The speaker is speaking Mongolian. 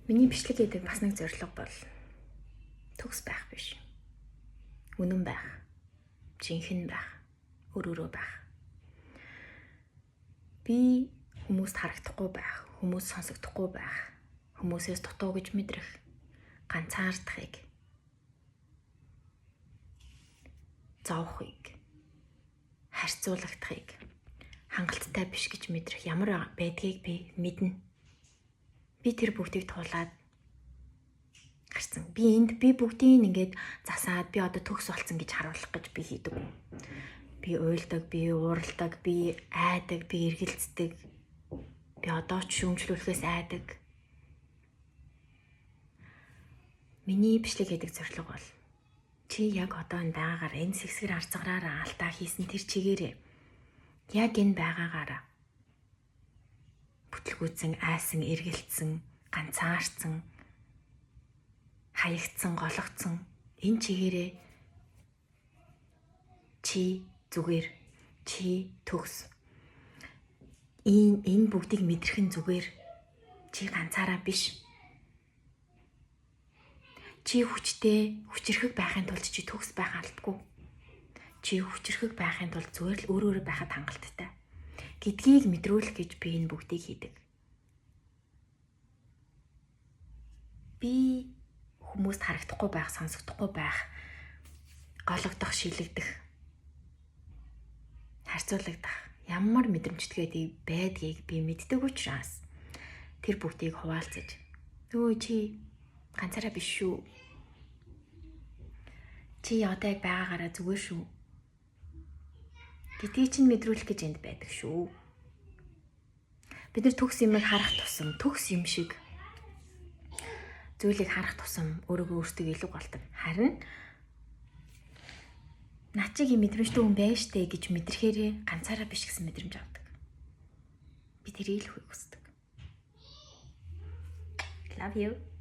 Миний бичлэг гэдэг бас нэг зорилго бол төгс байх биш. Үнэн байх. Жинхэнэ байх. Өөрөөрөө байх. Би хүмүүст харагдахгүй байх, хүмүүс сонсогдохгүй байх, хүмүүсээс дутуу гэж мэдрэх, ганцаардахыг, зовхыг, харьцуулагдахыг, хангалттай биш гэж мэдрэх ямар байдгийг би мэднэ. Би тэр бүгдийг туулаад гарсан. Би бүгдийг ингээд засаад би одоо төгс болсон гэж харуулах гэж би хийдэг. Би уйлдаг, би ууралдаг, би айдаг, би эргэлздэг. Би одоо ч шүүмжлүүлэхээс айдаг. Миний бичлэг гэдэг зорилго бол чи яг одоо энэ байгаагаар энэ сэсгэр арцгараараа алдаа хийсэн тэр чигээрээ яг энэ байгаагаараа бүтлгүүцэн, айсан, эргэлцсэн, ганцаарцсан, хаягдсан, гологцсон энэ чигээрээ чи зүгээр, чи төгс. Энэ бүгдийг мэдрэхэн зүгээр чи ганцаараа биш. Чи хүчтэй, хүчрхэг байхын тулд чи төгс байх алдгүй. Чи хүчрхэг байхын тулд зүгээр л өөрөөрөө байхад хангалттай гэдгийг мэдрүүлэх гэж би энэ бүгдийг хийдэг. Би хүмүүст харагдахгүй байх, сонсогдохгүй байх, гологдох, шилэгдэх, харьцуулагдах ямар мэдрэмжтэй байдгийг би мэддэг учраас тэр бүгдийг хуваалцаж өө чи ганцаараа биш шүү. Чи одоо яг байгаагаараа зүгээр шүү. Гэдгийг чинь мэдрүүлэх гэж энд байдаг шүү. Бид нар төгс юмыг харах тусам, төгс юм шиг зүйлийг харах тусам өөрийгөө өөртөө илүү голдог. Харин наа чиг юм мэдрэмжтэй хүн байна штэ гэж мэдрэхээрээ ганцаараа биш гэсэн мэдрэмж авдаг. Би тэрийг л хүсдэг. Love you.